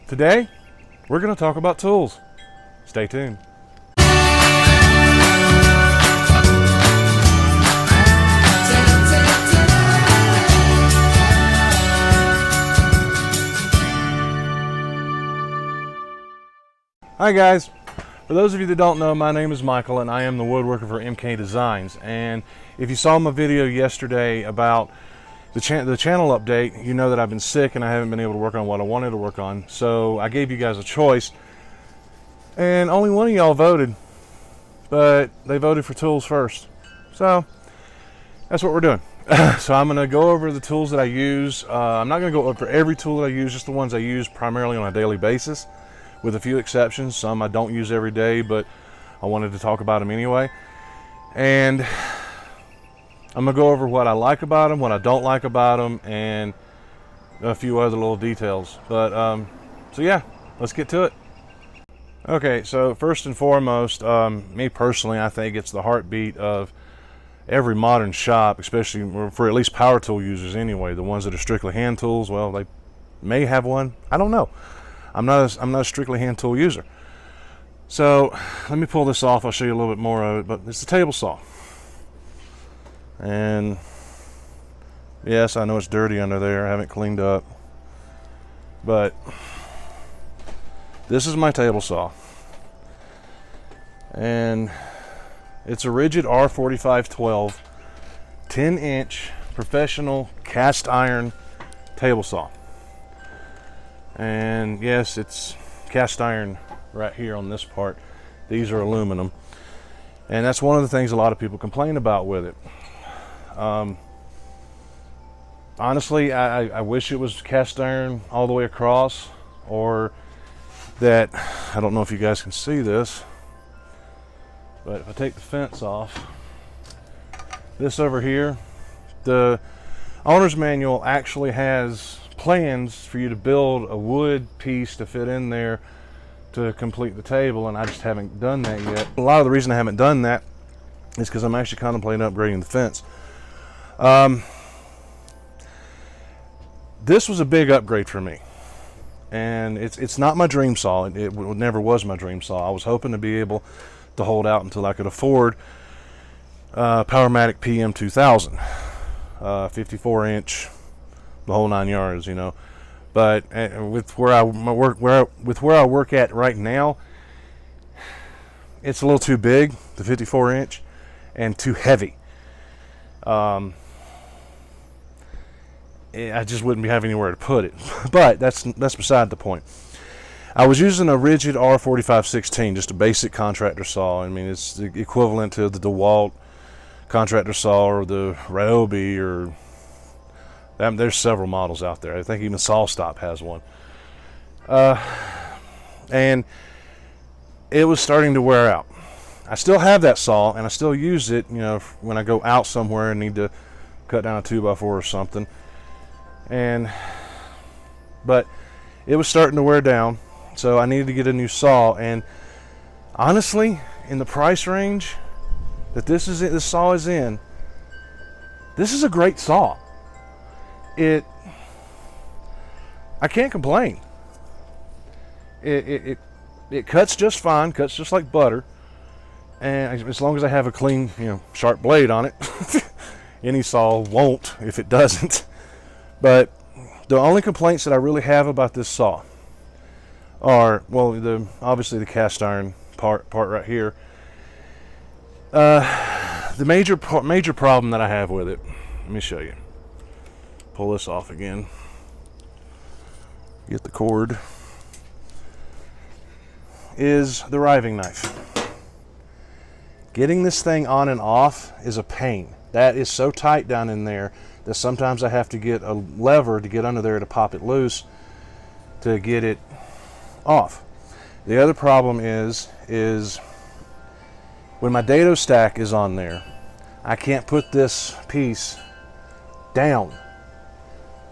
Today, we're going to talk about tools. Stay tuned. Hi guys, for those of you that don't know, my name is Michael and I am the woodworker for MK Designs. And if you saw my video yesterday about the channel update, you know that I've been sick and I haven't been able to work on what I wanted to work on. So I gave you guys a choice and only one of y'all voted, but they voted for tools first. So that's what we're doing. So I'm going to go over the tools that I use. I'm not going to go over every tool that I use, just the ones I use primarily on a daily basis, with a few exceptions. Some I don't use every day, but I wanted to talk about them anyway. And I'm going to go over what I like about them, what I don't like about them, and a few other little details. But so yeah, let's get to it. Okay, so first and foremost, me personally, I think it's the heartbeat of every modern shop, especially for at least power tool users anyway. The ones that are strictly hand tools, well, they may have one, I don't know. I'm not a strictly hand tool user. So let me pull this off. I'll show you a little bit more of it, but it's a table saw. And yes, I know it's dirty under there. I haven't cleaned up, but this is my table saw. And it's a rigid R4512 10-inch professional cast iron table saw. And yes, it's cast iron right here on this part. These are aluminum, and that's one of the things a lot of people complain about with it. Honestly, I wish it was cast iron all the way across, or that, I don't know if you guys can see this, but if I take the fence off, this over here, the owner's manual actually has plans for you to build a wood piece to fit in there to complete the table, and I just haven't done that yet. A lot of the reason I haven't done that is because I'm actually contemplating upgrading the fence. This was a big upgrade for me, and it's not my dream saw. It never was my dream saw. I was hoping to be able to hold out until I could afford Powermatic PM2000, 54-inch, the whole 9 yards, you know. But with where I work at right now, it's a little too big, the 54-inch, and too heavy. I just wouldn't have anywhere to put it. But that's beside the point. I was using a rigid R4516, just a basic contractor saw. I mean, it's the equivalent to the DeWalt contractor saw or the Ryobi, or there's several models out there. I think even SawStop has one. And it was starting to wear out. I still have that saw, and I still use it, you know, when I go out somewhere and need to cut down a 2x4 or something. But it was starting to wear down, so I needed to get a new saw. And honestly, in the price range that this saw is in, this is a great saw. I can't complain. It cuts just fine, cuts just like butter, and as long as I have a clean, you know, sharp blade on it. Any saw won't if it doesn't. But the only complaints that I really have about this saw are, well, obviously the cast iron part right here. The major problem that I have with it, let me show you. Pull this off again. Get the cord. Is the riving knife. Getting this thing on and off is a pain. That is so tight down in there that sometimes I have to get a lever to get under there to pop it loose to get it off. The other problem is when my dado stack is on there, I can't put this piece down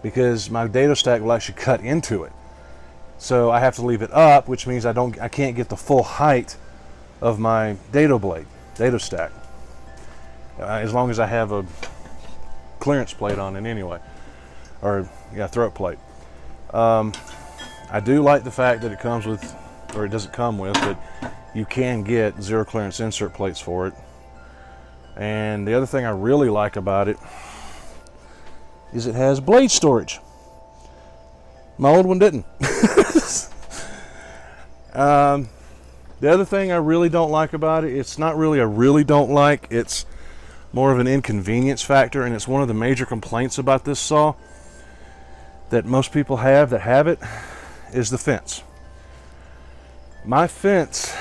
because my dado stack will actually cut into it. So I have to leave it up, which means I can't get the full height of my dado stack, as long as I have a clearance plate on it anyway, or yeah, throat plate. I do like the fact that it comes with, or it doesn't come with, but you can get zero clearance insert plates for it. And the other thing I really like about it is it has blade storage. My old one didn't. The other thing I really don't like about it, it's not really a really don't like, it's more of an inconvenience factor, and it's one of the major complaints about this saw that most people have that have it, is the fence. My fence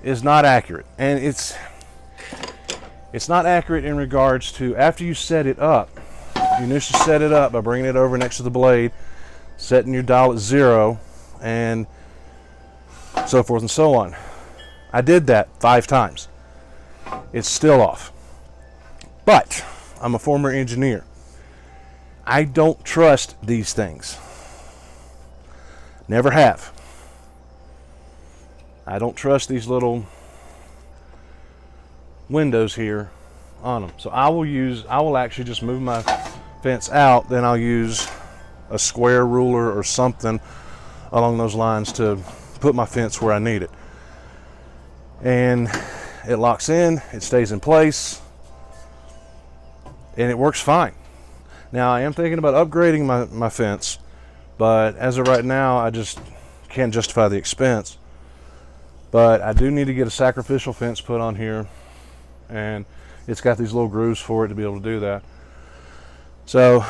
is not accurate, and it's not accurate in regards to after you set it up. You initially set it up by bringing it over next to the blade, setting your dial at 0, and so forth and so on. I did that 5 times. It's still off. But I'm a former engineer. I don't trust these things. Never have. I don't trust these little windows here on them. So I will actually just move my fence out, then I'll use a square ruler or something along those lines to put my fence where I need it. And it locks in, it stays in place, and it works fine. Now I am thinking about upgrading my fence, but as of right now I just can't justify the expense. But I do need to get a sacrificial fence put on here, and it's got these little grooves for it to be able to do that. So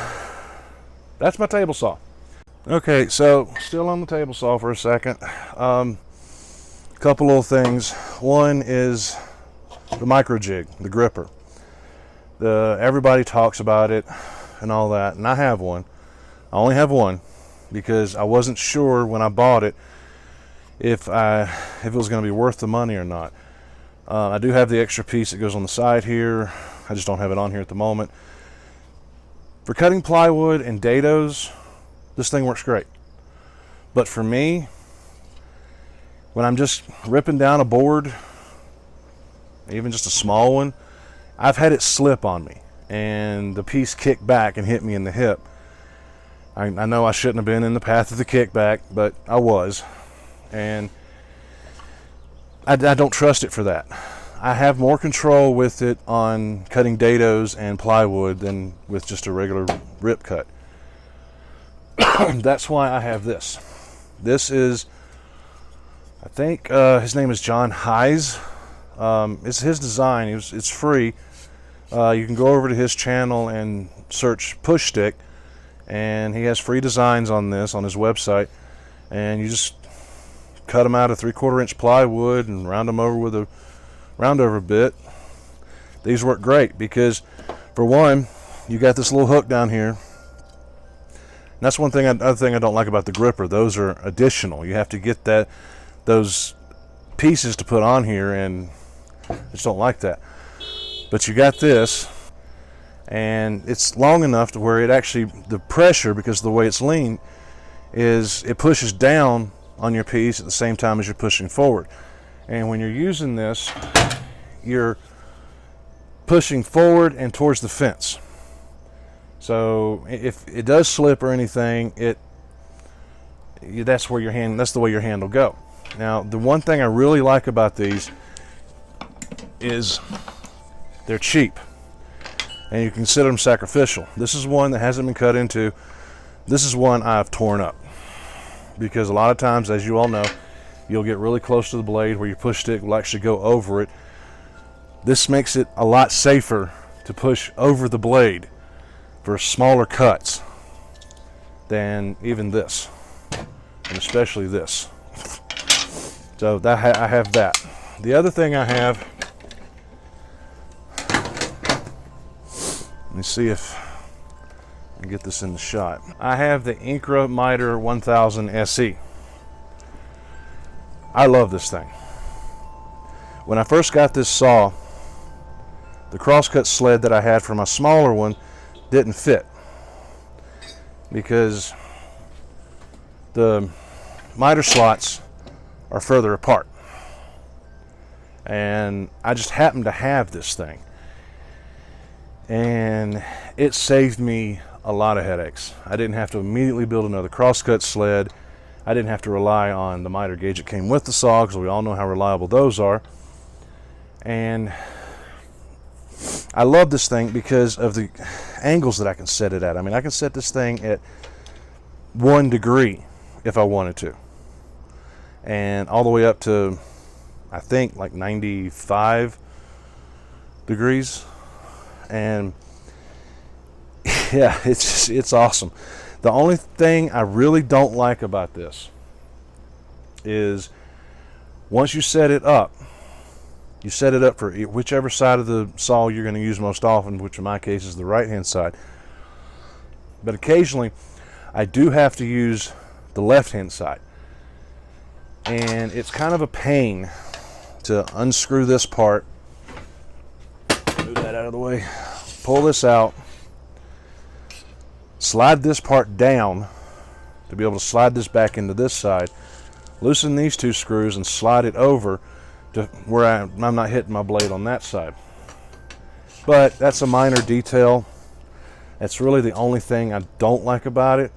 that's my table saw. Okay, so still on the table saw for a second. Couple little things. One is the micro jig, the gripper. Everybody talks about it and all that, and I have one. I only have one because I wasn't sure when I bought it if it was going to be worth the money or not. I do have the extra piece that goes on the side here. I just don't have it on here at the moment. For cutting plywood and dados, this thing works great. But for me, when I'm just ripping down a board, even just a small one, I've had it slip on me and the piece kicked back and hit me in the hip. I know I shouldn't have been in the path of the kickback, but I was. And I don't trust it for that. I have more control with it on cutting dados and plywood than with just a regular rip cut. That's why I have this. This is, I think his name is John Hayes. It's his design. It's free. You can go over to his channel and search push stick, and he has free designs on this on his website, and you just cut them out of 3/4 inch plywood and round them over with a round over bit. These work great because, for one, you got this little hook down here. And that's one thing. Other thing I don't like about the gripper, those are additional. You have to get those pieces to put on here, and I just don't like that. But you got this, and it's long enough to where it actually, the pressure, because of the way it's lean, is it pushes down on your piece at the same time as you're pushing forward. And when you're using this, you're pushing forward and towards the fence. So if it does slip or anything, that's the way your hand will go. Now, the one thing I really like about these is they're cheap, and you consider them sacrificial. This is one that hasn't been cut into. This is one I've torn up, because a lot of times, as you all know, you'll get really close to the blade where your push stick will actually go over it. This makes it a lot safer to push over the blade for smaller cuts than even this, and especially this. So that I have that. The other thing I have, let me see if I can get this in the shot. I have the Incra Miter 1000 SE. I love this thing. When I first got this saw, the Crosscut Sled that I had for my smaller one didn't fit because the miter slots are further apart, and I just happened to have this thing, and it saved me a lot of headaches. I didn't have to immediately build another crosscut sled. I didn't have to rely on the miter gauge that came with the saw, because we all know how reliable those are. And I love this thing because of the angles that I can set it at. I mean, I can set this thing at 1 degree if I wanted to, and all the way up to, I think, like 95 degrees. And yeah, it's awesome. The only thing I really don't like about this is once you set it up, you set it up for whichever side of the saw you're going to use most often, which in my case is the right hand side. But occasionally I do have to use the left hand side, and it's kind of a pain to unscrew this part. Move that out of the way. Pull this out, slide this part down to be able to slide this back into this side, loosen these 2 screws and slide it over to where I'm not hitting my blade on that side. But that's a minor detail. That's really the only thing I don't like about it.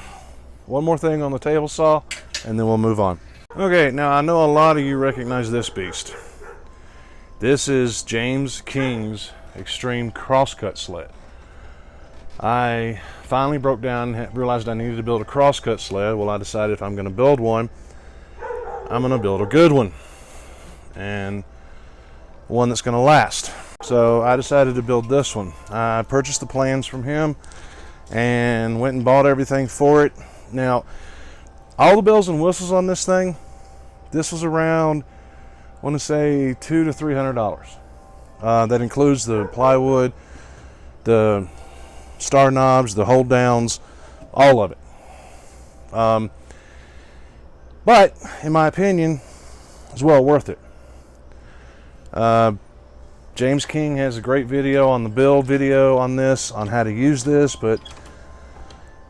One more thing on the table saw, and then we'll move on. Okay, now I know a lot of you recognize this beast. This is James King's Extreme Crosscut Sled. I finally broke down and realized I needed to build a crosscut sled. Well, I decided if I'm going to build one, I'm going to build a good one, and one that's going to last. So I decided to build this one. I purchased the plans from him and went and bought everything for it. Now, all the bells and whistles on this thing, this was around, I want to say, $200 to $300. That includes the plywood, the star knobs, the hold downs, all of it. But in my opinion, it's well worth it. James King has a great video on the build video on this, on how to use this. But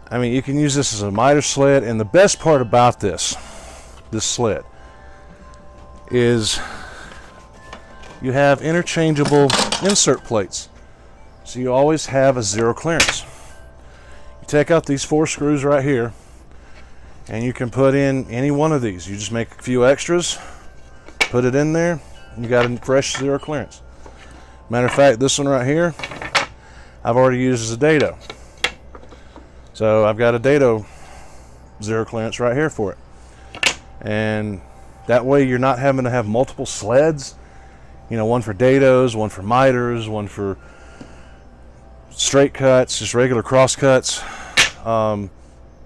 I mean, you can use this as a miter sled, and the best part about this sled is you have interchangeable insert plates, so you always have a zero clearance. You take out these 4 screws right here, and you can put in any one of these. You just make a few extras, put it in there, and you got a fresh zero clearance. Matter of fact, this one right here, I've already used as a dado. So I've got a dado zero clearance right here for it. And that way you're not having to have multiple sleds. You know, one for dados, one for miters, one for straight cuts, just regular cross cuts.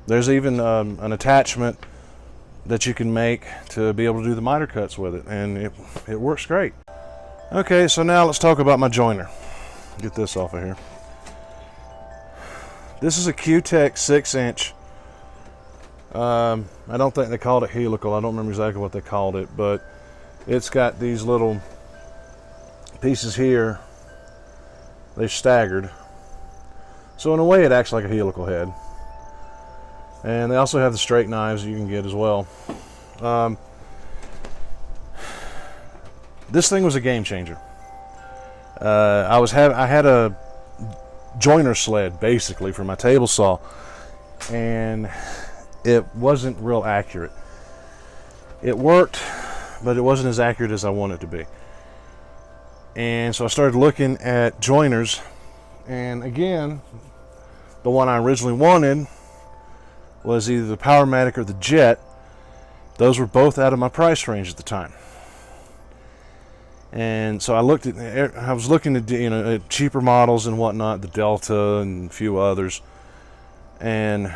There's even an attachment that you can make to be able to do the miter cuts with it, and it works great. Okay, so now let's talk about my joiner. Get this off of here. This is a Q-Tech 6-inch. I don't think they called it helical. I don't remember exactly what they called it, but it's got these little pieces here. They're staggered. So in a way it acts like a helical head. And they also have the straight knives you can get as well. This thing was a game changer. I had a joiner sled basically for my table saw, and it wasn't real accurate. It worked, but it wasn't as accurate as I wanted it to be. And so I started looking at joiners, and again, the one I originally wanted was either the Powermatic or the Jet. Those were both out of my price range at the time. And so I was looking at, at cheaper models and whatnot, the Delta and a few others. And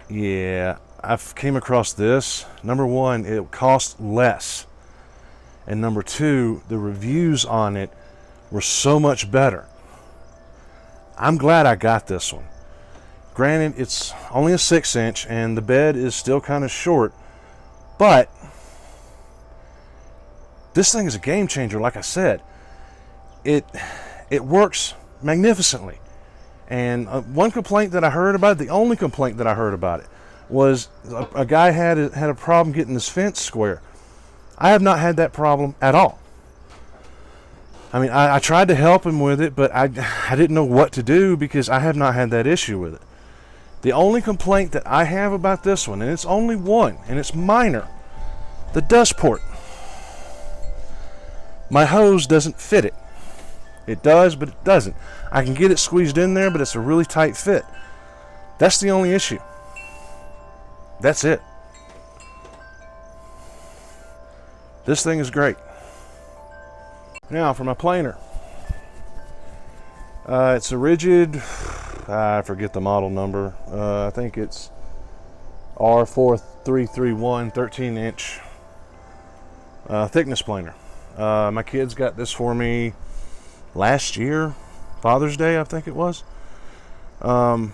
yeah, I came across this. Number one, it cost less. And number two, the reviews on it were so much better. I'm glad I got this one. Granted, it's only a 6-inch and the bed is still kind of short, but this thing is a game changer. Like I said, it works magnificently. And one complaint that I heard about it, the only complaint that I heard about it, was a guy had a problem getting his fence square. I have not had that problem at all. I mean, I tried to help him with it, but I didn't know what to do because I have not had that issue with it. The only complaint that I have about this one, and it's only one, and it's minor, the dust port. My hose doesn't fit it. It does, but it doesn't. I can get it squeezed in there, but it's a really tight fit. That's the only issue. That's it. This thing is great. Now for my planer. It's a rigid, I forget the model number. I think it's R4331 13-inch thickness planer. My kids got this for me last year, Father's Day, I think it was. And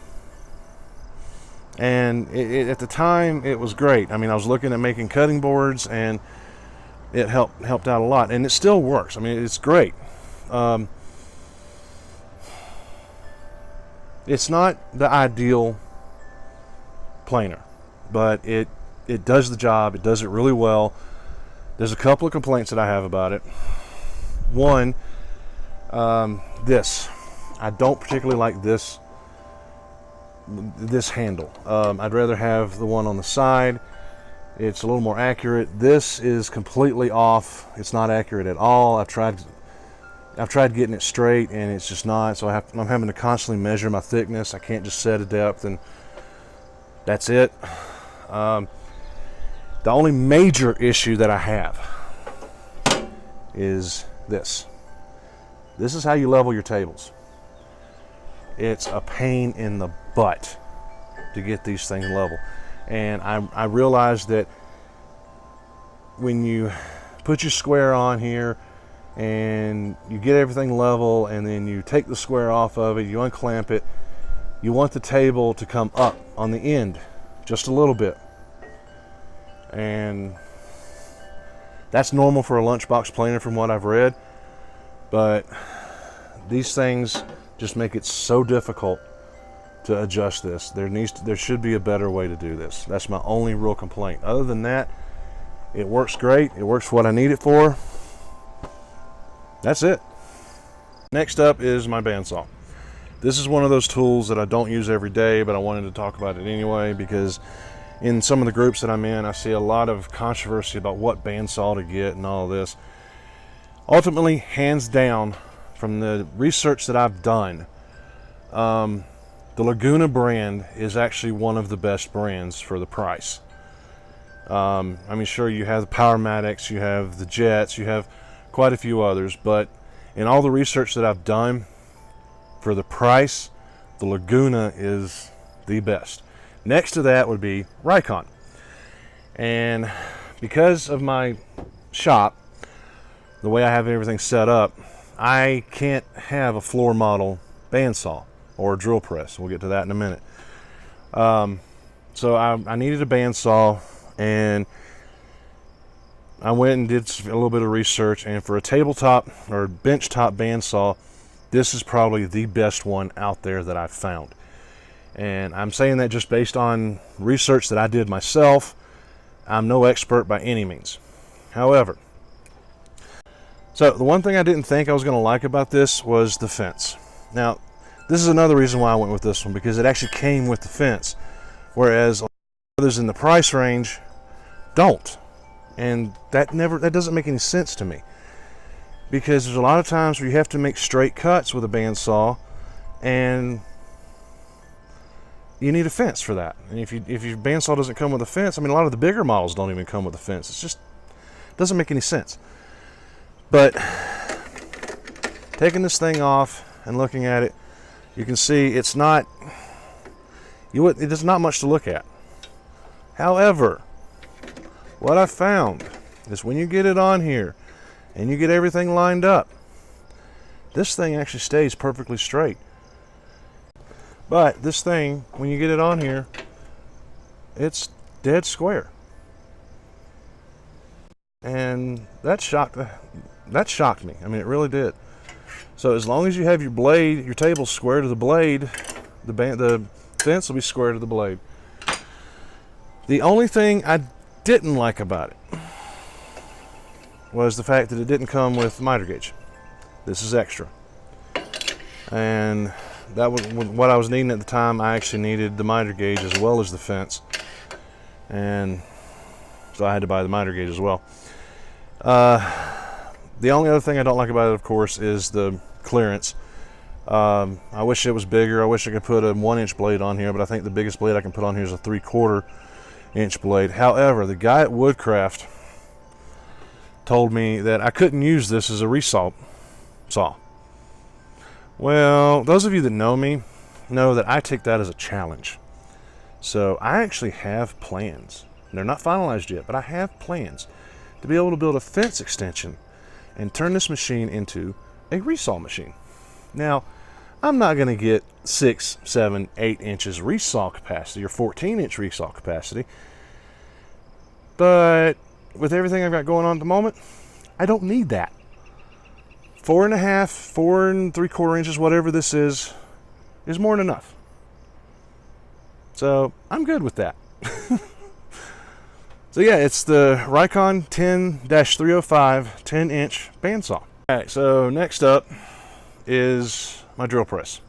at the time, it was great. I mean, I was looking at making cutting boards, and it helped out a lot, and it still works. I mean, it's great. It's not the ideal planer, but it does the job. It does it really well. There's a couple of complaints that I have about it. One, this. I don't particularly like this handle. I'd rather have the one on the side. It's a little more accurate. This is completely off. It's not accurate at all. I've tried getting it straight, and it's just not. So I'm having to constantly measure my thickness. I can't just set a depth and that's it. The only major issue that I have is this. This is how you level your tables. It's a pain in the butt to get these things level. And I realized that when you put your square on here and you get everything level, and then you take the square off of it, you unclamp it, you want the table to come up on the end just a little bit. And that's normal for a lunchbox planer from what I've read, but these things just make it so difficult to adjust this. There should be a better way to do this. That's my only real complaint. Other than that, it works great. It works for what I need it for. That's it. Next up is my bandsaw. This is one of those tools that I don't use every day, but I wanted to talk about it anyway because in some of the groups that I'm in, I see a lot of controversy about what bandsaw to get and all this. Ultimately, hands down, from the research that I've done, the Laguna brand is actually one of the best brands for the price. I mean, sure, you have the Powermatics, you have the Jets, you have quite a few others, but in all the research that I've done, for the price, the Laguna is the best. Next to that would be Rikon. And because of my shop, the way I have everything set up, I can't have a floor model bandsaw or a drill press. We'll get to that in a minute. So I needed a bandsaw, and I went and did a little bit of research, and for a tabletop or bench top bandsaw, this is probably the best one out there that I've found. And I'm saying that just based on research that I did myself. I'm no expert by any means. However, so the one thing I didn't think I was going to like about this was the fence. Now, this is another reason why I went with this one, because it actually came with the fence, whereas others in the price range don't. And that doesn't make any sense to me, because there's a lot of times where you have to make straight cuts with a bandsaw, and you need a fence for that. And if your bandsaw doesn't come with a fence, I mean, a lot of the bigger models don't even come with a fence. It's just doesn't make any sense. But taking this thing off and looking at it, you can see it's not, there's not much to look at. However, what I found is when you get it on here and you get everything lined up, this thing actually stays perfectly straight. But this thing, when you get it on here, it's dead square. And that shocked me. I mean, it really did. So as long as you have your blade, your table square to the blade, the fence will be square to the blade. The only thing I didn't like about it was the fact that it didn't come with miter gauge. This is extra. And that was what I was needing at the time. I actually needed the miter gauge as well as the fence, and so I had to buy the miter gauge as well. The only other thing I don't like about it, of course, is the clearance. I wish it was bigger. I wish I could put a 1-inch blade on here, but I think the biggest blade I can put on here is a 3/4 inch blade. However, the guy at Woodcraft told me that I couldn't use this as a resaw saw. Well, those of you that know me know that I take that as a challenge. So I actually have plans. They're not finalized yet, but I have plans to be able to build a fence extension and turn this machine into a resaw machine. Now, I'm not going to get 6, 7, 8 inches resaw capacity or 14-inch resaw capacity, but with everything I've got going on at the moment, I don't need that. 4.5, 4 3/4 inches, whatever this is more than enough. So I'm good with that. So yeah, it's the Rikon 10-305 10-inch bandsaw. All right, so next up is my drill press.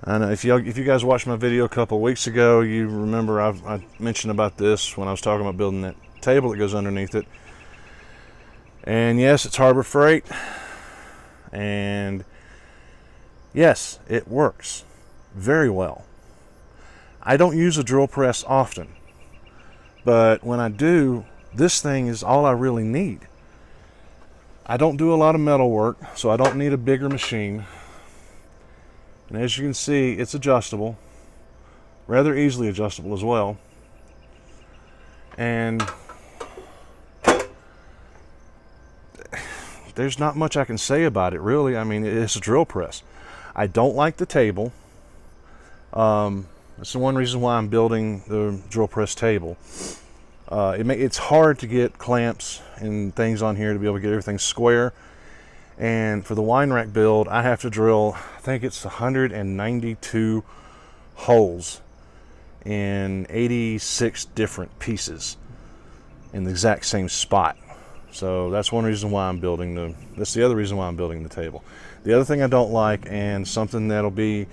And if you guys watched my video a couple weeks ago, you remember I mentioned about this when I was talking about building that table that goes underneath it. And yes, it's Harbor Freight. And yes, it works very well. I don't use a drill press often, but when I do, this thing is all I really need. I don't do a lot of metal work, so I don't need a bigger machine. And as you can see, it's adjustable, rather easily adjustable as well. And there's not much I can say about it, really. I mean, it's a drill press. I don't like the table. That's the one reason why I'm building the drill press table. It's hard to get clamps and things on here to be able to get everything square. And for the wine rack build, I have to drill, I think it's 192 holes in 86 different pieces in the exact same spot. So that's one reason why I'm building that's the other reason why I'm building the table. The other thing I don't like, and something that'll be,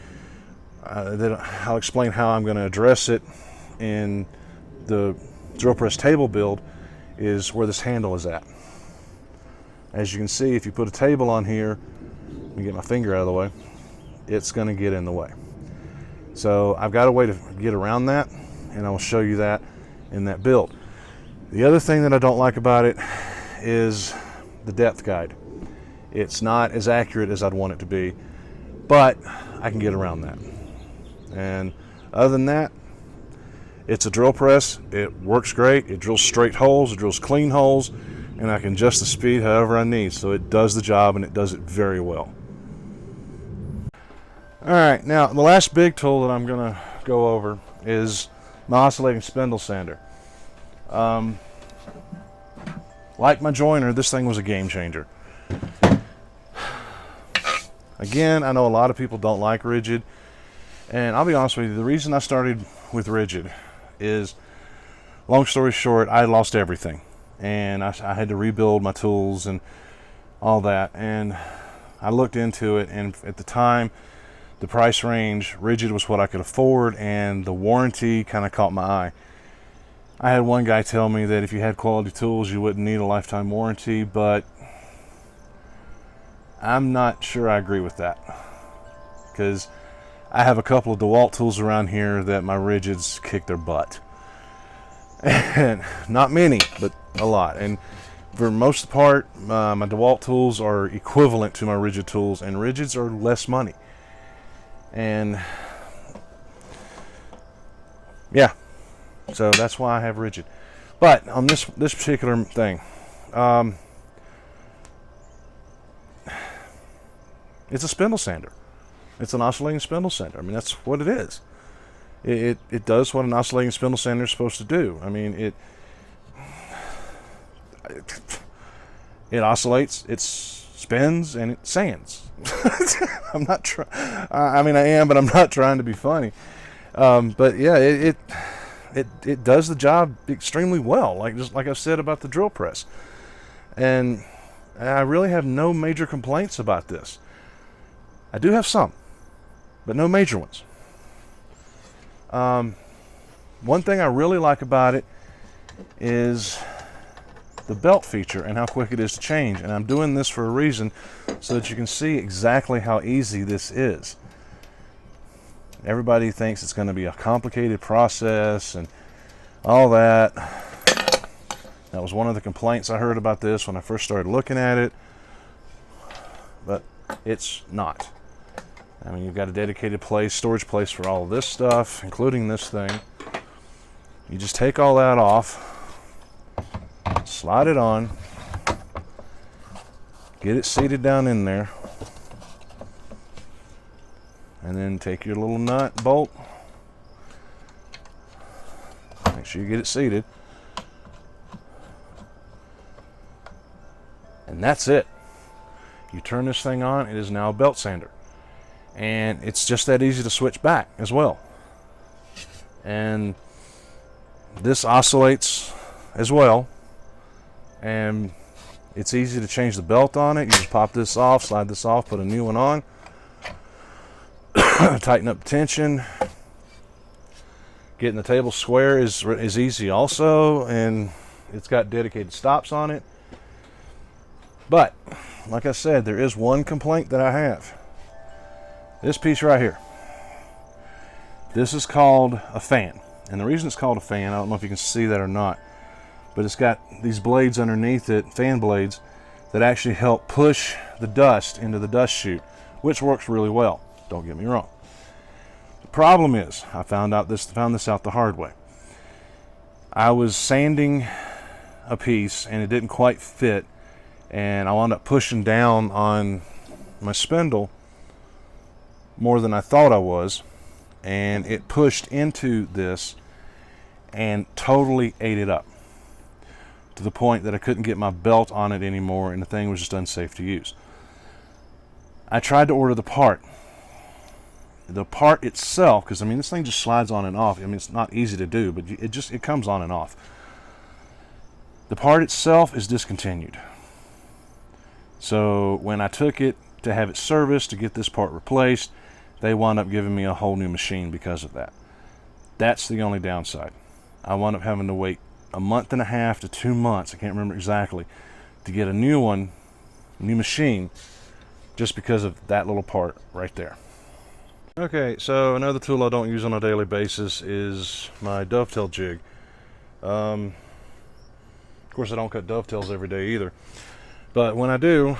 that I'll explain how I'm going to address it in the drill press table build, is where this handle is at. As you can see, if you put a table on here, let me get my finger out of the way, it's going to get in the way. So I've got a way to get around that, and I will show you that in that build. The other thing that I don't like about it is the depth guide. It's not as accurate as I'd want it to be, but I can get around that. And other than that, it's a drill press. It works great. It drills straight holes, it drills clean holes, and I can adjust the speed however I need. So it does the job, and it does it very well. Alright, now the last big tool that I'm going to go over is my oscillating spindle sander. Like my joiner, this thing was a game changer. Again, I know a lot of people don't like rigid, and I'll be honest with you, the reason I started with rigid is, long story short, I lost everything, and I had to rebuild my tools and all that, and I looked into it, and at the time, the price range, rigid was what I could afford, and the warranty kind of caught my eye. I had one guy tell me that if you had quality tools, you wouldn't need a lifetime warranty, but I'm not sure I agree with that, because I have a couple of DeWalt tools around here that my rigids kick their butt. And not many, but a lot. And for most of the part, my DeWalt tools are equivalent to my rigid tools, and rigids are less money. And yeah, so that's why I have rigid. But on this particular thing, it's a spindle sander. It's an oscillating spindle sander. I mean, that's what it is. It does what an oscillating spindle sander is supposed to do. I mean, it oscillates, it spins, and it sands. I'm not trying. I mean, I am, but I'm not trying to be funny. But yeah, it does the job extremely well. Just like I said about the drill press. And I really have no major complaints about this. I do have some, but no major ones. One thing I really like about it is the belt feature and how quick it is to change. And I'm doing this for a reason, so that you can see exactly how easy this is. Everybody thinks it's going to be a complicated process and all that. That was one of the complaints I heard about this when I first started looking at it, but it's not. I mean, you've got a dedicated place, storage place for all of this stuff, including this thing. You just take all that off, slide it on, get it seated down in there, and then take your little nut bolt, make sure you get it seated, and that's it. You turn this thing on, it is now a belt sander, and it's just that easy to switch back as well. And this oscillates as well, and it's easy to change the belt on it. You just pop this off, slide this off, put a new one on, tighten up the tension. Getting the table square is easy also, and it's got dedicated stops on it. But like I said, there is one complaint that I have. This piece right here. This is called a fan. And the reason it's called a fan, I don't know if you can see that or not, but it's got these blades underneath it, fan blades, that actually help push the dust into the dust chute, which works really well, don't get me wrong. The problem is, I found this out the hard way. I was sanding a piece and it didn't quite fit, and I wound up pushing down on my spindle more than I thought I was, and it pushed into this and totally ate it up to the point that I couldn't get my belt on it anymore, and the thing was just unsafe to use. I tried to order the part. The part itself, because I mean this thing just slides on and off. I mean it's not easy to do, but it comes on and off. The part itself is discontinued. So when I took it to have it serviced to get this part replaced, they wound up giving me a whole new machine because of that. That's the only downside. I wound up having to wait a month and a half to 2 months, I can't remember exactly, to get a new one, new machine, just because of that little part right there. Okay, so another tool I don't use on a daily basis is my Dovetail Jig. Of course I don't cut dovetails every day either, but when I do,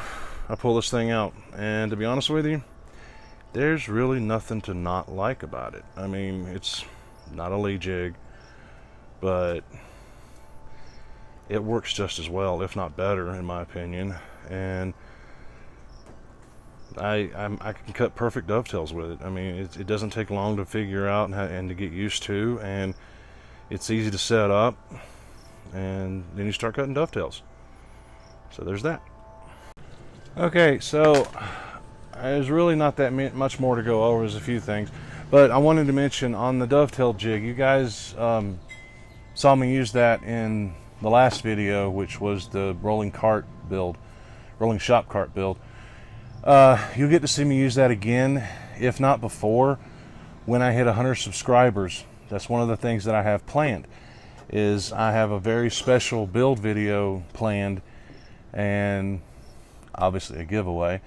I pull this thing out, and to be honest with you, there's really nothing to not like about it. I mean, it's not a Lee jig, but it works just as well, if not better, in my opinion. And I can cut perfect dovetails with it. I mean, it doesn't take long to figure out and to get used to, and it's easy to set up, and then you start cutting dovetails. So there's that. Okay, so there's really not that much more to go over. There's a few things, but I wanted to mention on the Dovetail Jig, you guys saw me use that in the last video, which was the rolling shop cart build. You'll get to see me use that again, if not before, when I hit 100 subscribers. That's one of the things that I have planned, is I have a very special build video planned, and obviously a giveaway.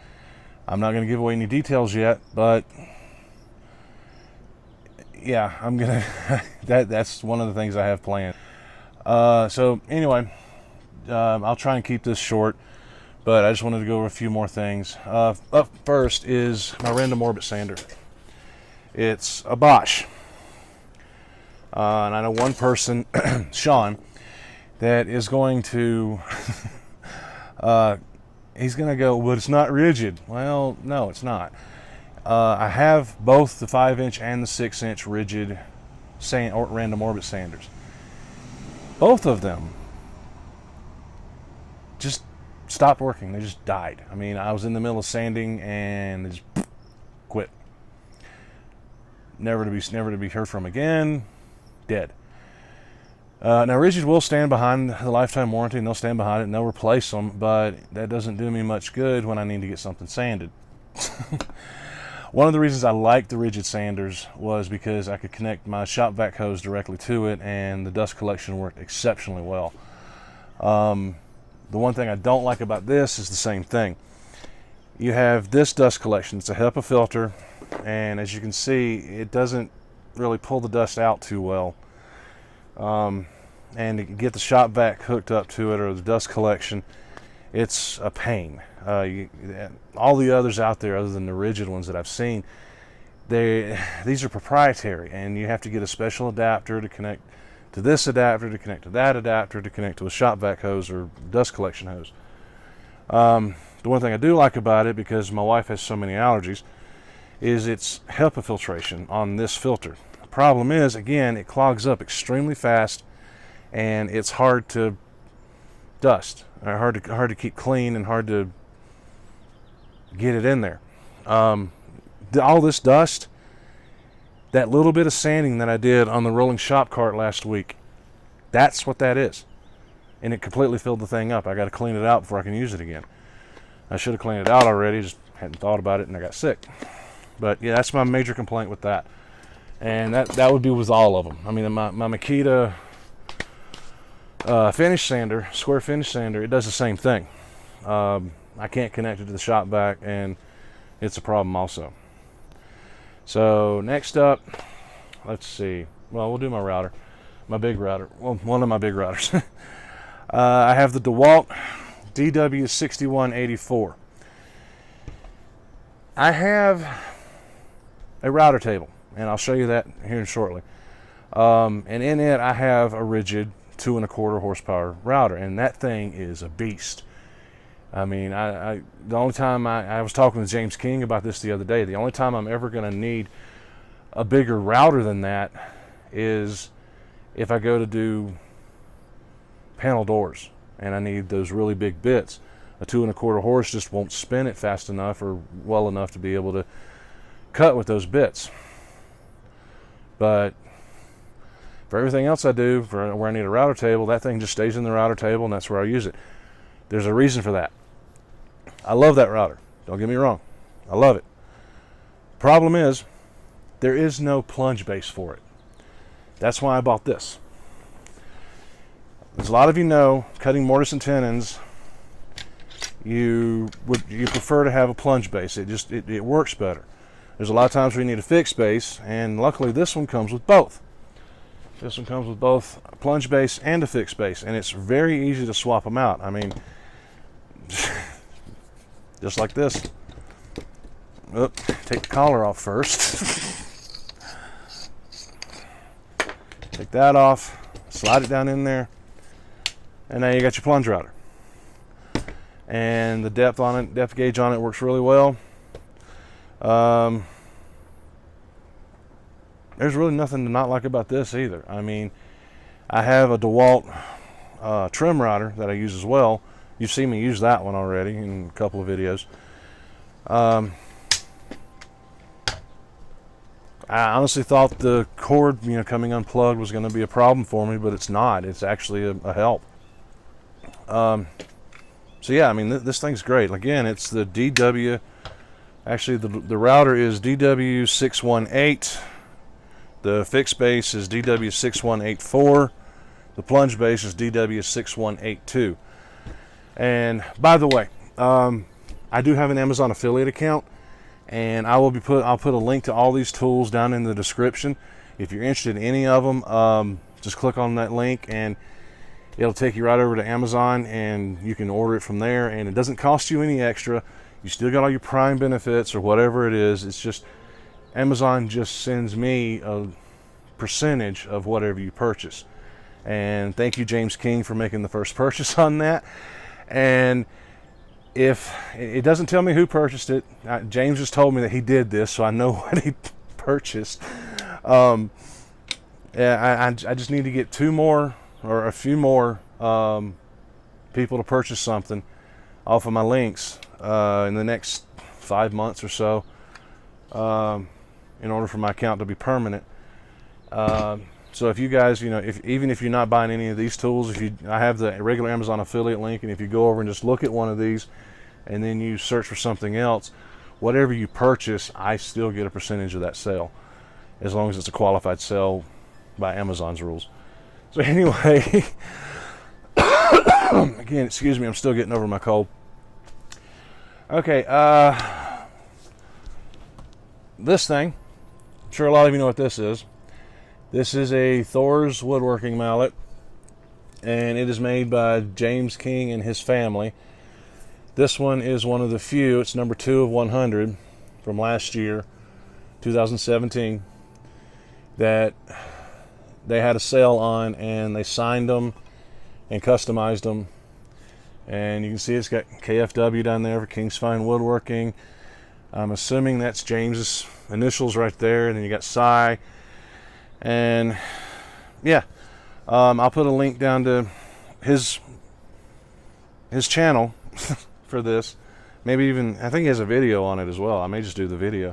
I'm not going to give away any details yet, but yeah, I'm gonna that's one of the things I have planned. So anyway, I'll try and keep this short, but I just wanted to go over a few more things. Up first is my random orbit sander. It's a Bosch, and I know one person, Sean, that is going to he's going to go, but it's not rigid. Well, no, it's not. I have both the 5-inch and the 6-inch rigid random orbit sanders. Both of them just stopped working. They just died. I mean, I was in the middle of sanding and they just quit. Never to be heard from again. Dead. Now rigids will stand behind the lifetime warranty, and they'll stand behind it and they'll replace them, but that doesn't do me much good when I need to get something sanded. One of the reasons I liked the rigid sanders was because I could connect my shop vac hose directly to it, and the dust collection worked exceptionally well. The one thing I don't like about this is the same thing. You have this dust collection. It's a HEPA filter, and as you can see, it doesn't really pull the dust out too well. And to get the shop vac hooked up to it, or the dust collection, it's a pain. All the others out there, other than the rigid ones that I've seen, these are proprietary, and you have to get a special adapter to connect to this adapter, to connect to that adapter, to connect to a shop vac hose or dust collection hose. The one thing I do like about it, because my wife has so many allergies, is its HEPA filtration on this filter. The problem is, again, it clogs up extremely fast, and it's hard to dust, or hard to keep clean, and hard to get it in there. All this dust, that little bit of sanding that I did on the rolling shop cart last week, that's what that is. And it completely filled the thing up. I got to clean it out before I can use it again. I should have cleaned it out already, just hadn't thought about it, and I got sick. But yeah, that's my major complaint with that. And that would be with all of them. I mean, my Makita finish sander, square finish sander, it does the same thing. I can't connect it to the shop vac, and it's a problem also. So next up, let's see. Well, we'll do my router, my big router. Well, one of my big routers. I have the DeWalt DW6184. I have a router table, and I'll show you that here shortly. And in it, I have a rigid 2 1/4 horsepower router, and that thing is a beast. I mean, the only time I was talking with James King about this the other day, the only time I'm ever going to need a bigger router than that is if I go to do panel doors and I need those really big bits. A 2 1/4 horse just won't spin it fast enough or well enough to be able to cut with those bits. But for everything else I do, for where I need a router table, that thing just stays in the router table, and that's where I use it. There's a reason for that. I love that router. Don't get me wrong. I love it. Problem is, there is no plunge base for it. That's why I bought this. As a lot of you know, cutting mortise and tenons, you prefer to have a plunge base. It works better. There's a lot of times where you need a fixed base, and luckily this one comes with both. This one comes with both a plunge base and a fixed base, and it's very easy to swap them out. I mean, just like this. Oop, take the collar off first. Take that off, slide it down in there, and now you got your plunge router. And the depth on it, depth gauge on it works really well. There's really nothing to not like about this either. I mean, I have a DeWalt trim router that I use as well. You've seen me use that one already in a couple of videos. I honestly thought the cord, coming unplugged was going to be a problem for me, but it's not. It's actually a help. So yeah, I mean, this thing's great. Again, it's the DW. Actually, the router is DW618. The fixed base is DW6184. The plunge base is DW6182. And by the way, I do have an Amazon affiliate account, and I'll put a link to all these tools down in the description. If you're interested in any of them, just click on that link, and it'll take you right over to Amazon, and you can order it from there. And it doesn't cost you any extra. You still got all your Prime benefits or whatever it is. It's just Amazon just sends me a percentage of whatever you purchase. And thank you, James King, for making the first purchase on that. And if it doesn't tell me who purchased it, James just told me that he did this, so I know what he purchased. Yeah, I just need to get two more or a few more people to purchase something off of my links in the next 5 months or so, in order for my account to be permanent. So if you guys, you know, even if you're not buying any of these tools, I have the regular Amazon affiliate link, and if you go over and just look at one of these and then you search for something else, whatever you purchase, I still get a percentage of that sale, as long as it's a qualified sale by Amazon's rules. So anyway, again, excuse me, I'm still getting over my cold. Okay, this thing, I'm sure a lot of you know what this is. This is a Thors Woodworking mallet, and it is made by James King and his family. This one is one of the few, it's number 2 of 100 from last year, 2017, that they had a sale on, and they signed them and customized them. And you can see it's got KFW down there for King's Fine Woodworking. I'm assuming that's James's initials right there, and then you got Cy. And yeah, I'll put a link down to his channel for this. Maybe even, I think he has a video on it as well. I may just do the video.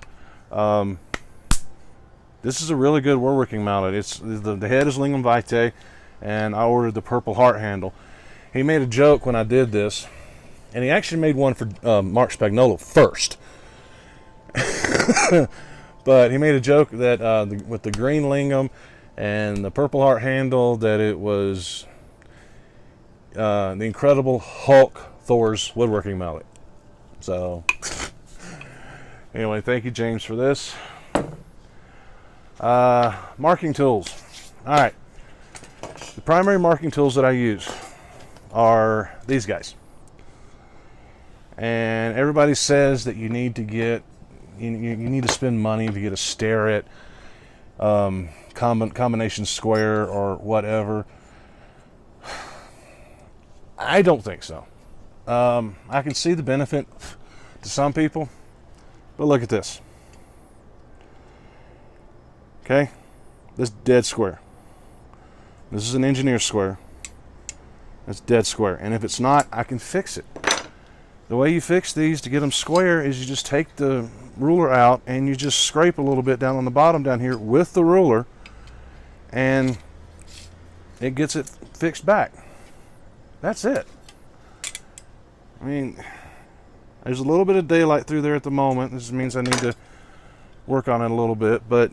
This is a really good woodworking mallet. It's the head is Lingam Vitae, and I ordered the purple heart handle. He made a joke when I did this, and he actually made one for Mark Spagnuolo first. But he made a joke that with the green Lingam and the purple heart handle, that it was the Incredible Hulk Thors Woodworking mallet. So anyway, thank you, James, for this. Marking tools. All right, the primary marking tools that I use are these guys, and everybody says that you need to get you need to spend money to get a Starrett combination square or whatever. I don't think so. I can see the benefit to some people, but look at this. Okay, this dead square. This is an engineer square. That's dead square, and if it's not, I can fix it. The way you fix these to get them square is you just take the ruler out and you just scrape a little bit down on the bottom down here with the ruler, and it gets it fixed back. That's it. I mean, there's a little bit of daylight through there at the moment. This means I need to work on it a little bit, but,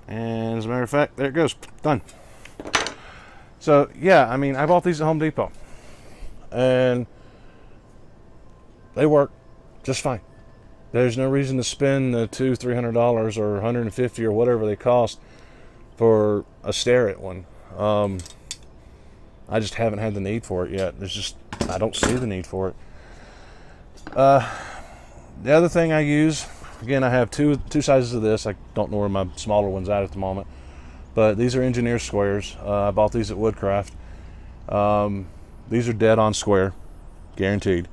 and as a matter of fact, there it goes, done. So yeah, I mean, I bought these at Home Depot, and they work just fine. There's no reason to spend the $200-300 or $150 or whatever they cost for a Starrett one. I just haven't had the need for it yet. I don't see the need for it. The other thing I use, again, I have two sizes of this. I don't know where my smaller one's at the moment, but these are engineer squares. I bought these at Woodcraft. These are dead on square, guaranteed.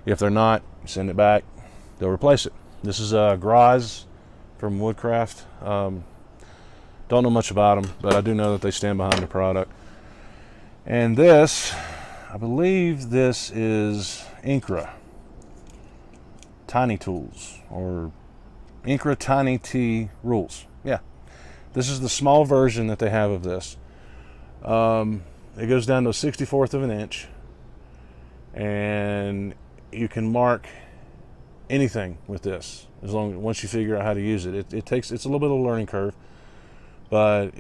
If they're not, send it back, they'll replace it. This is a Graz from Woodcraft. Don't know much about them, but I do know that they stand behind the product. And this, I believe this is Incra Tiny Tools, or Incra Tiny T Rules. Yeah, this is the small version that they have of this. It goes down to a 64th of an inch, and you can mark anything with this once you figure out how to use it. It's a little bit of a learning curve, but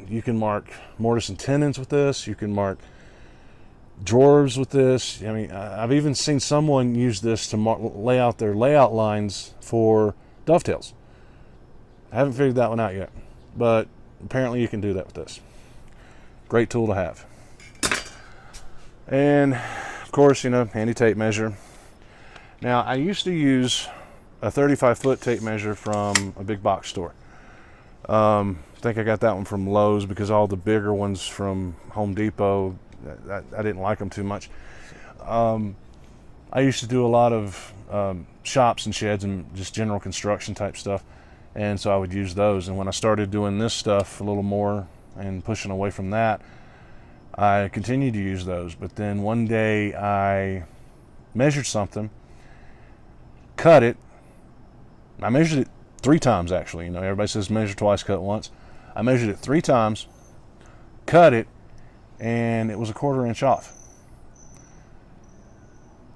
you can mark mortise and tenons with this. You can mark drawers with this. I mean, I've even seen someone use this to lay out their layout lines for dovetails. I haven't figured that one out yet, but apparently you can do that with this. Great tool to have. And of course, you know, handy tape measure. Now, I used to use a 35-foot tape measure from a big box store. I think I got that one from Lowe's, because all the bigger ones from Home Depot, I didn't like them too much. I used to do a lot of shops and sheds and just general construction type stuff, and so I would use those. And when I started doing this stuff a little more and pushing away from that, I continued to use those. But then one day I measured something, cut it. I measured it 3 times actually. You know, everybody says measure twice, cut once. I measured it 3 times, cut it, and it was a 1/4 inch off.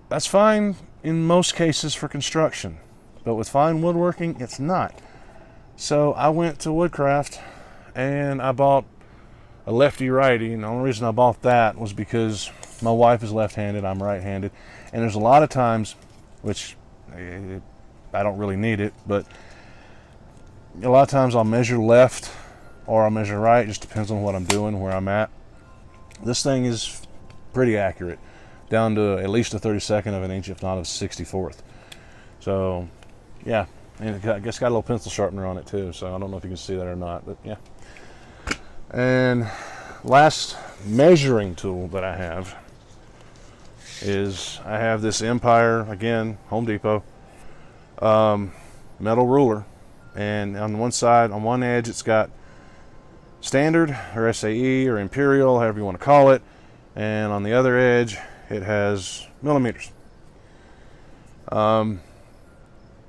That's fine in most cases for construction, but with fine woodworking, it's not. So I went to Woodcraft and I bought a lefty-righty, and the only reason I bought that was because my wife is left-handed, I'm right-handed, and there's a lot of times, which I don't really need it, but a lot of times I'll measure left or I'll measure right. It just depends on what I'm doing, where I'm at. This thing is pretty accurate, down to at least a 32nd of an inch, if not a 64th. So yeah, and I guess got a little pencil sharpener on it too, so I don't know if you can see that or not, but yeah. And last measuring tool that I have is I have this Empire, again, Home Depot, metal ruler, and on one side, on one edge, it's got standard or SAE or imperial, however you want to call it, and on the other edge it has millimeters.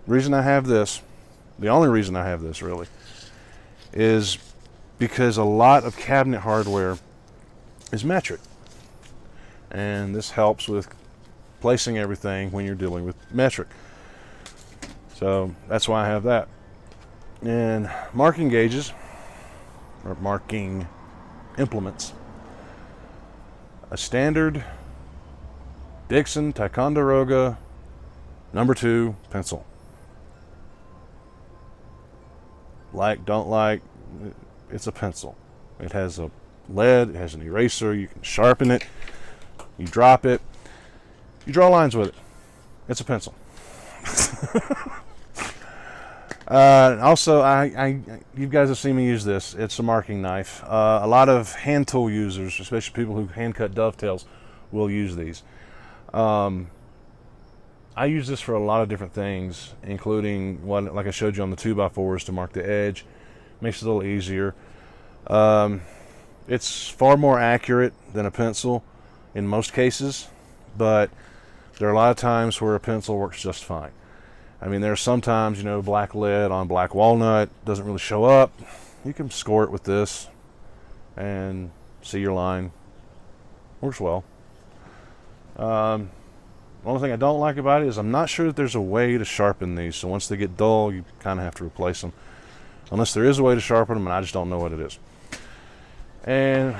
Reason I have this, the only reason I have this really, is because a lot of cabinet hardware is metric, and this helps with placing everything when you're dealing with metric. So that's why I have that. And marking gauges, or marking implements, a standard Dixon Ticonderoga #2 pencil. Like, don't like, it's a pencil. It has a lead, it has an eraser, you can sharpen it, you drop it, you draw lines with it. It's a pencil. Also, you guys have seen me use this. It's a marking knife. A lot of hand tool users, especially people who hand cut dovetails, will use these. I use this for a lot of different things, including what, like I showed you on the 2x4s, to mark the edge. Makes it a little easier. It's far more accurate than a pencil in most cases, but there are a lot of times where a pencil works just fine. I mean, there are sometimes, you know, black lead on black walnut doesn't really show up. You can score it with this and see your line. Works well. The only thing I don't like about it is I'm not sure that there's a way to sharpen these. So once they get dull, you kind of have to replace them. Unless there is a way to sharpen them, and I just don't know what it is. And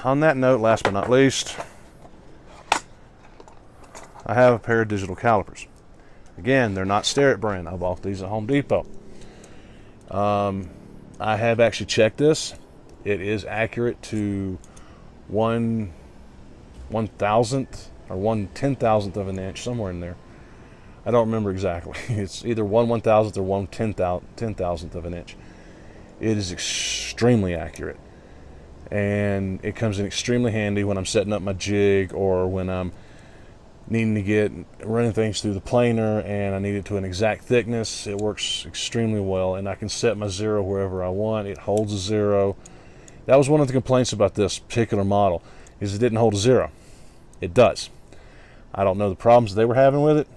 on that note, last but not least, I have a pair of digital calipers. Again, they're not Starrett brand. I bought these at Home Depot. I have actually checked this. It is accurate to 1/1000th or 1/10,000th of an inch, somewhere in there. I don't remember exactly. It's either 1/1000th or 1/10,000th of an inch. It is extremely accurate, and it comes in extremely handy when I'm setting up my jig, or when I'm needing to get running things through the planer and I need it to an exact thickness. It works extremely well, and I can set my zero wherever I want. It holds a zero. That was one of the complaints about this particular model, is it didn't hold a zero. It does. I don't know the problems they were having with it,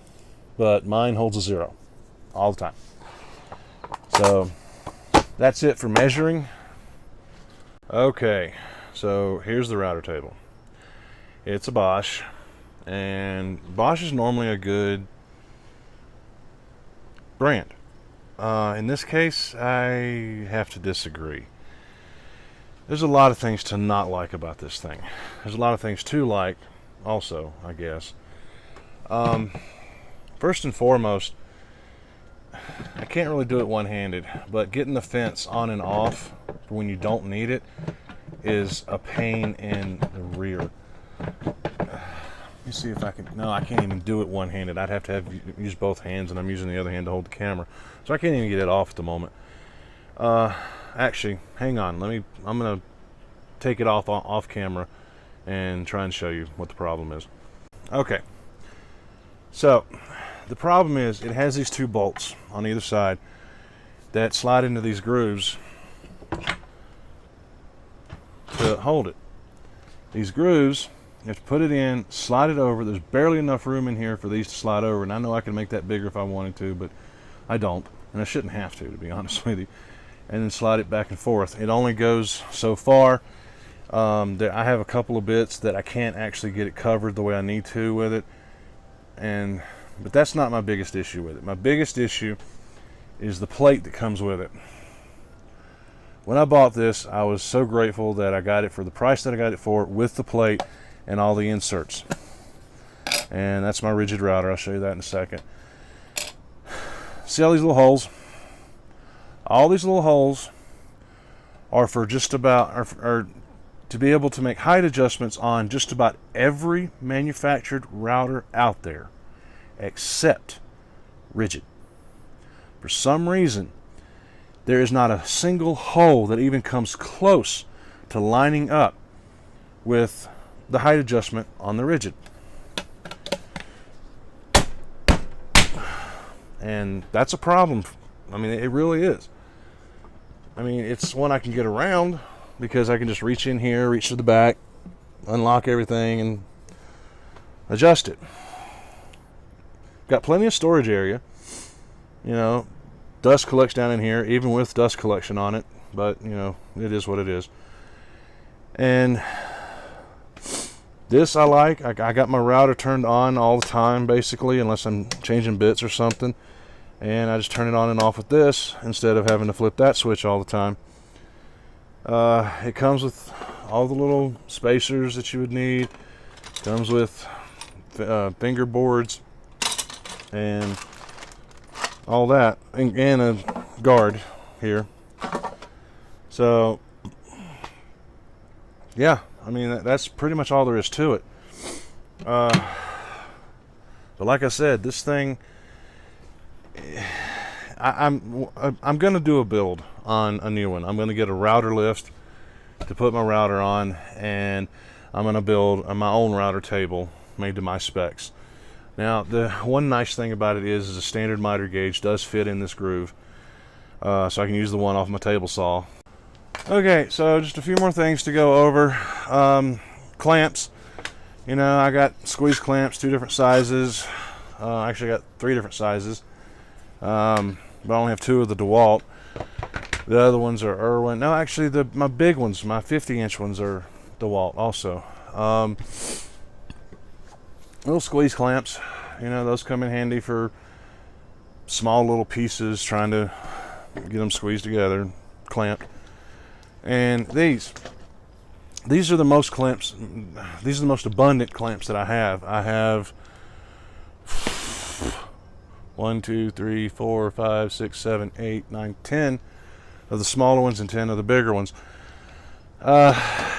but mine holds a zero all the time. So that's it for measuring. Okay, so here's the router table. It's a Bosch, and Bosch is normally a good brand. In this case, I have to disagree. There's a lot of things to not like about this thing. There's a lot of things to like also, I guess. First and foremost, I can't really do it one-handed, but getting the fence on and off for when you don't need it is a pain in the rear. Let me see if I can. No, I can't even do it one-handed. I'd have to use both hands, and I'm using the other hand to hold the camera, so I can't even get it off at the moment. Actually, hang on. I'm gonna take it off camera and try and show you what the problem is. Okay. So the problem is it has these two bolts on either side that slide into these grooves to hold it. These grooves, you have to put it in, slide it over. There's barely enough room in here for these to slide over, and I know I can make that bigger if I wanted to, but I don't. and I shouldn't have to be honest with you, and then slide it back and forth. It only goes so far. I have a couple of bits that I can't actually get it covered the way I need to with it, but that's not my biggest issue with it. My biggest issue is the plate that comes with it. When I bought this, I was so grateful that I got it for the price that I got it for, with the plate and all the inserts. And that's my rigid router. I'll show you that in a second. See all these little holes? All these little holes are for just about, are to be able to make height adjustments on just about every manufactured router out there, except rigid. For some reason, there is not a single hole that even comes close to lining up with the height adjustment on the rigid. And that's a problem. I mean, it really is. I mean, it's one I can get around because I can just reach in here, reach to the back, unlock everything, and adjust it. Got plenty of storage area. You know, dust collects down in here, even with dust collection on it, but you know, it is what it is. And this I like. I got my router turned on all the time, basically, unless I'm changing bits or something, and I just turn it on and off with this instead of having to flip that switch all the time. It comes with all the little spacers that you would need. Comes with finger boards and all that, and a guard here. So yeah, I mean, that's pretty much all there is to it. But like I said, this thing, I'm gonna do a build on a new one. I'm gonna get a router lift to put my router on, and I'm gonna build my own router table made to my specs. Now, the one nice thing about it is a standard miter gauge does fit in this groove, so I can use the one off my table saw. Okay, so just a few more things to go over. Clamps. You know, I got squeeze clamps, 2 different sizes. Actually, I got 3 different sizes, but I only have 2 of the DeWalt. The other ones are Irwin. No, actually, my big ones, my 50-inch ones, are DeWalt also. Little squeeze clamps, you know, those come in handy for small little pieces, trying to get them squeezed together, clamped. And these are the most clamps. These are the most abundant clamps that I have. I have 1, 2, 3, 4, 5, 6, 7, 8, 9, 10 of the smaller ones and 10 of the bigger ones.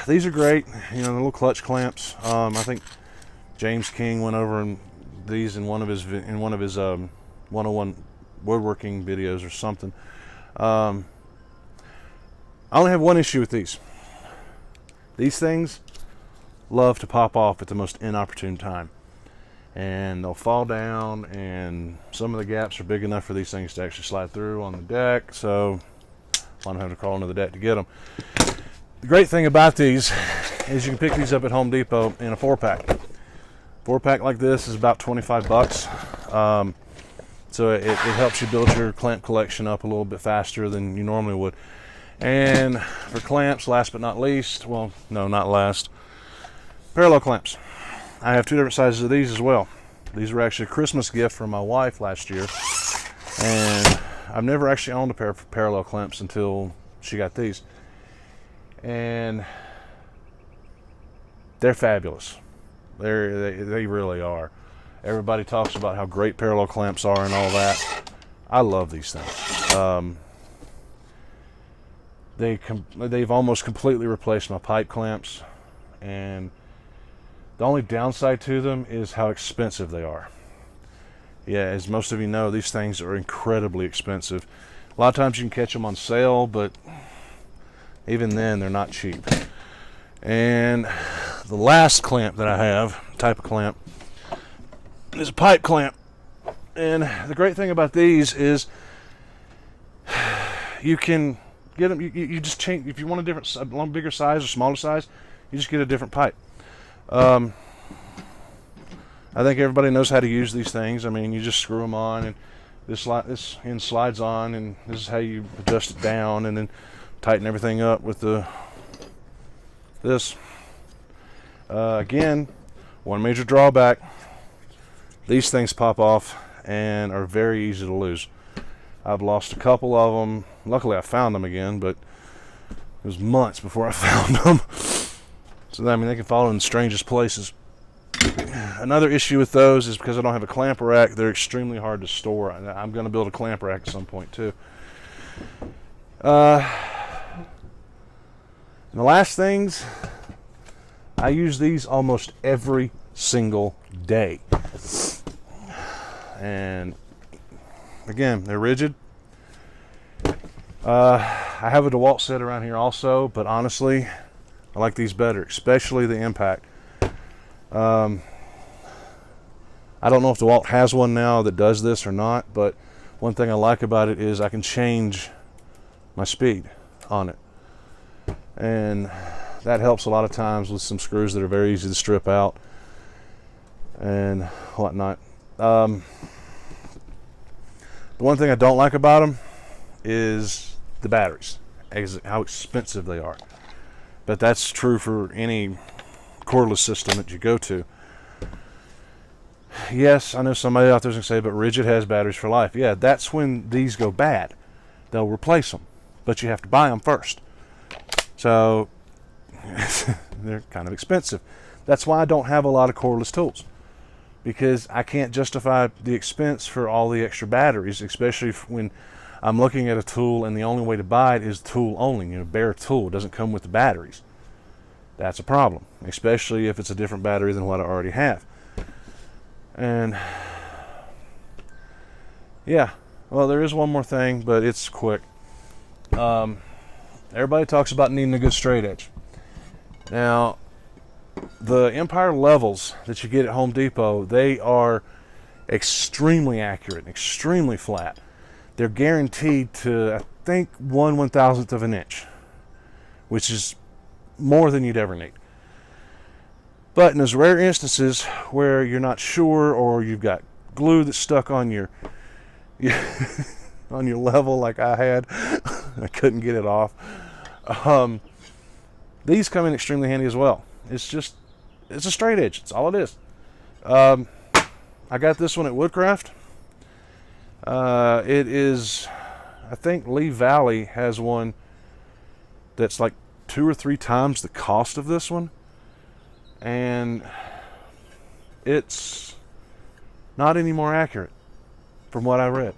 These are great, you know, the little clutch clamps. I think James King went over these in one of his 101 woodworking videos or something. I only have one issue with these. These things love to pop off at the most inopportune time, and they'll fall down, and some of the gaps are big enough for these things to actually slide through on the deck, so I don't have to crawl under the deck to get them. The great thing about these is you can pick these up at Home Depot in a 4-pack. 4-pack like this is about 25 bucks. So it helps you build your clamp collection up a little bit faster than you normally would. And for clamps, last but not least, well, no, not last, parallel clamps. I have 2 different sizes of these as well. These were actually a Christmas gift from my wife last year, and I've never actually owned a pair of parallel clamps until she got these. And they're fabulous. They really are. Everybody talks about how great parallel clamps are and all that. I love these things. They've almost completely replaced my pipe clamps, and the only downside to them is how expensive they are. Yeah, as most of you know, these things are incredibly expensive. A lot of times you can catch them on sale, but even then they're not cheap. And the last clamp that I have, type of clamp, is a pipe clamp. And the great thing about these is you can get them, you just change, if you want a bigger size or smaller size, you just get a different pipe. I think everybody knows how to use these things. I mean, you just screw them on, and this end slides on, and this is how you adjust it down, and then tighten everything up with this. Again, one major drawback: these things pop off and are very easy to lose. I've lost a couple of them. Luckily, I found them again, but it was months before I found them. So I mean, they can fall in the strangest places. Another issue with those is because I don't have a clamp rack, they're extremely hard to store. I'm going to build a clamp rack at some point too. And the last things, I use these almost every single day. And again, they're rigid. I have a DeWalt set around here also, but honestly, I like these better, especially the impact. I don't know if DeWalt has one now that does this or not, but one thing I like about it is I can change my speed on it. And that helps a lot of times with some screws that are very easy to strip out and whatnot. The one thing I don't like about them is the batteries, how expensive they are. But that's true for any cordless system that you go to. Yes, I know somebody out there's going to say, but Rigid has batteries for life. Yeah, that's when these go bad. They'll replace them, but you have to buy them first. So they're kind of expensive. That's why I don't have a lot of cordless tools, because I can't justify the expense for all the extra batteries, especially when I'm looking at a tool and the only way to buy it is tool only, bare tool. It doesn't come with the batteries. That's a problem, especially if it's a different battery than what I already have. And yeah, well, there is one more thing, but it's quick. Everybody talks about needing a good straight edge. Now, the Empire levels that you get at Home Depot, they are extremely accurate, extremely flat. They're guaranteed to, I think, 1/1000th of an inch, which is more than you'd ever need. But in those rare instances where you're not sure, or you've got glue that's stuck on your on your level like I had, I couldn't get it off. These come in extremely handy as well. It's a straight edge. That's all it is. I got this one at Woodcraft. It is, I think Lee Valley has one that's like 2 or 3 times the cost of this one. And it's not any more accurate from what I read.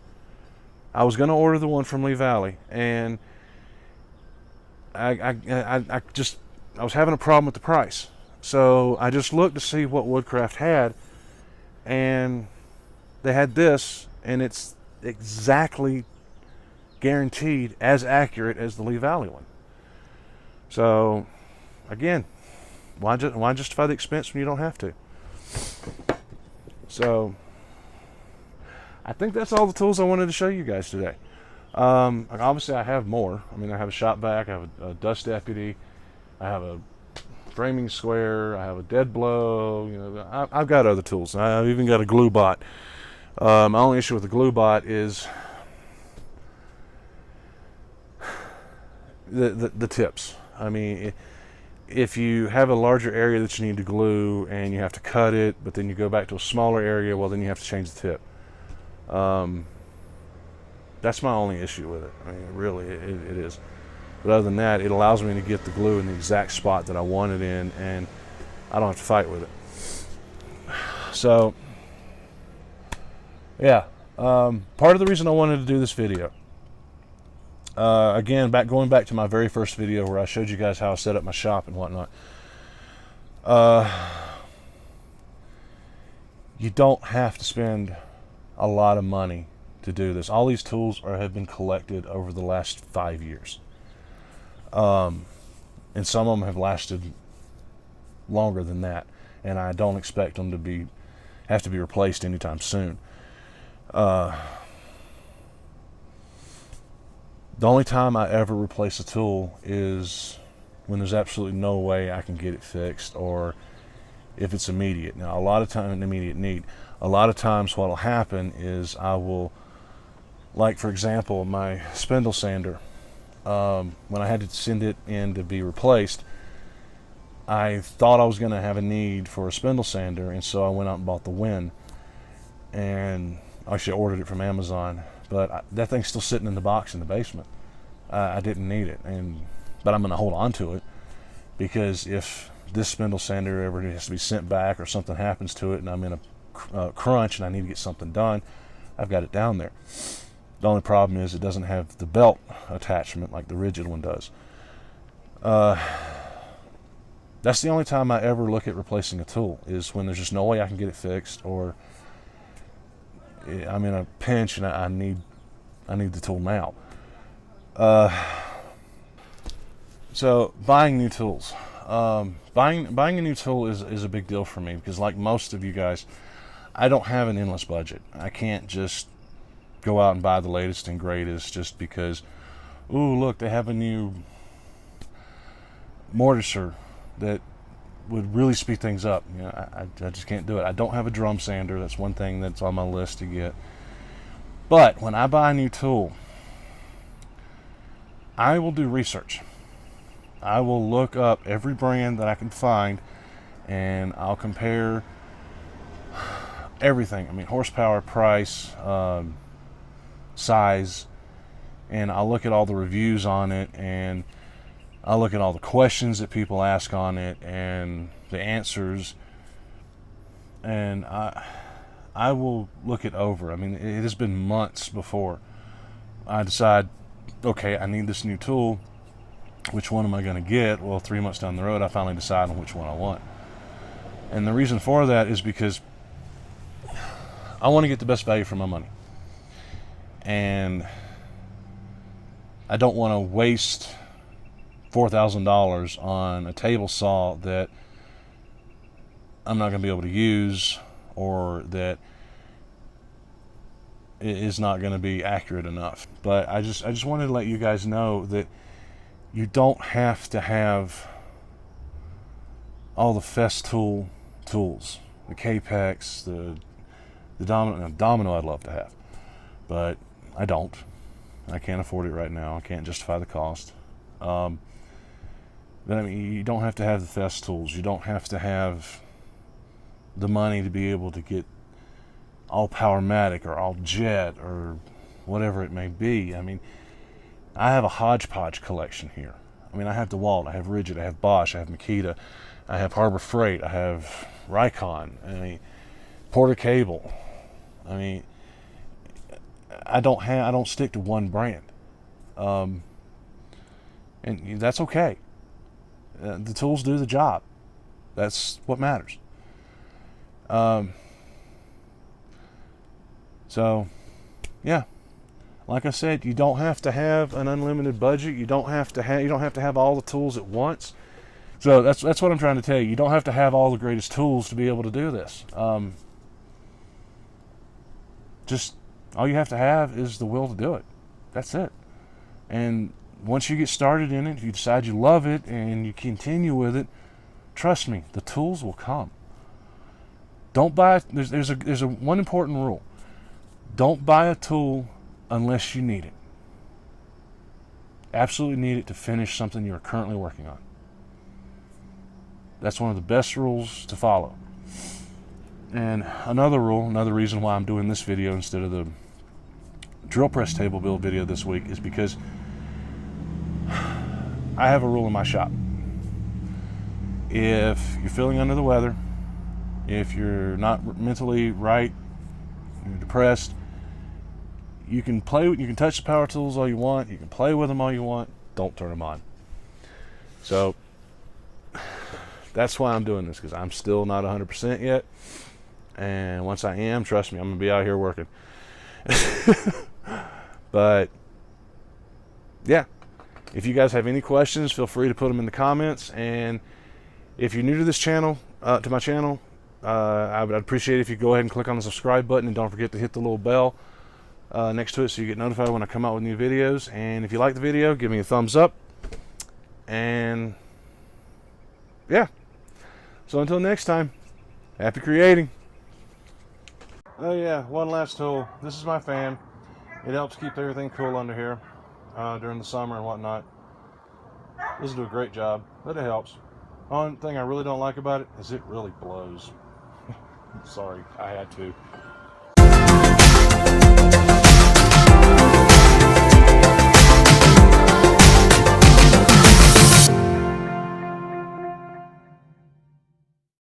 I was going to order the one from Lee Valley, and I was having a problem with the price. So I just looked to see what Woodcraft had, and they had this, and it's exactly guaranteed as accurate as the Lee Valley one. So again, why justify the expense when you don't have to? So I think that's all the tools I wanted to show you guys today. Obviously I have more. I mean, I have a shop vac, I have a dust deputy, I have a framing square, I have a dead blow. I've got other tools. I've even got a glue bot. My only issue with the glue bot is the tips. I mean, if you have a larger area that you need to glue and you have to cut it, but then you go back to a smaller area, well, then you have to change the tip. That's my only issue with it. I mean, really, it is. But other than that, it allows me to get the glue in the exact spot that I want it in, and I don't have to fight with it. So, yeah, part of the reason I wanted to do this video, again, going back to my very first video where I showed you guys how I set up my shop and whatnot. You don't have to spend a lot of money to do this. All these tools have been collected over the last 5 years. And some of them have lasted longer than that, and I don't expect them to have to be replaced anytime soon. The only time I ever replace a tool is when there's absolutely no way I can get it fixed, or if it's immediate. Now, a lot of times, an immediate need. A lot of times what will happen is I will Like for example, my spindle sander, when I had to send it in to be replaced, I thought I was going to have a need for a spindle sander, and so I went out and bought the Win, and actually ordered it from Amazon. But that thing's still sitting in the box in the basement. I didn't need it, but I'm going to hold on to it, because if this spindle sander ever has to be sent back or something happens to it and I'm in a crunch and I need to get something done, I've got it down there. The only problem is it doesn't have the belt attachment like the rigid one does. That's the only time I ever look at replacing a tool, is when there's just no way I can get it fixed, or I'm in a pinch and I need the tool now. So buying new tools. Buying a new tool is a big deal for me, because like most of you guys, I don't have an endless budget. I can't just go out and buy the latest and greatest just because, ooh, look, they have a new mortiser that would really speed things up. You know, I just can't do it. I don't have a drum sander. That's one thing that's on my list to get. But when I buy a new tool, I will do research. I will look up every brand that I can find, and I'll compare everything. I mean, horsepower, price, size, and I'll look at all the reviews on it, and I'll look at all the questions that people ask on it and the answers, and I will look it over. I mean, it has been months before I decide, okay, I need this new tool. Which one am I going to get? Well, 3 months down the road, I finally decide on which one I want. And the reason for that is because I want to get the best value for my money. And I don't want to waste $4,000 on a table saw that I'm not going to be able to use, or that is not going to be accurate enough. But I just wanted to let you guys know that you don't have to have all the Festool tools, the Capex, the Domino. Now, Domino I'd love to have, but I don't. I can't afford it right now. I can't justify the cost. But I mean, you don't have to have the Festools. You don't have to have the money to be able to get all Powermatic or all Jet or whatever it may be. I mean, I have a hodgepodge collection here. I mean, I have DeWalt, I have Rigid, I have Bosch, I have Makita, I have Harbor Freight, I have Rikon, I mean, Porter Cable. I mean, I don't stick to one brand, and that's okay. The tools do the job. That's what matters. So, yeah. Like I said, you don't have to have an unlimited budget. You don't have to have all the tools at once. So that's what I'm trying to tell you. You don't have to have all the greatest tools to be able to do this. Just all you have to have is the will to do it. That's it. And once you get started in it, if you decide you love it and you continue with it, trust me, the tools will come. Don't buy. There's a one important rule. Don't buy a tool unless you need it. Absolutely need it to finish something you're currently working on. That's one of the best rules to follow. And another reason why I'm doing this video instead of the drill press table build video this week is because I have a rule in my shop. If you're feeling under the weather, if you're not mentally right, you're depressed, you can touch the power tools all you want, you can play with them all you want, don't turn them on. So that's why I'm doing this, because I'm still not 100% yet, and once I am, trust me, I'm gonna be out here working. But yeah, if you guys have any questions, feel free to put them in the comments. And if you're new to this channel, to my channel, I'd appreciate it if you go ahead and click on the subscribe button, and don't forget to hit the little bell next to it so you get notified when I come out with new videos. And if you like the video, give me a thumbs up. And yeah, so until next time, happy creating. Oh yeah, one last tool. This is my fan. It helps keep everything cool under here during the summer and whatnot. Doesn't do a great job, but it helps. Only thing I really don't like about it is it really blows. Sorry, I had to.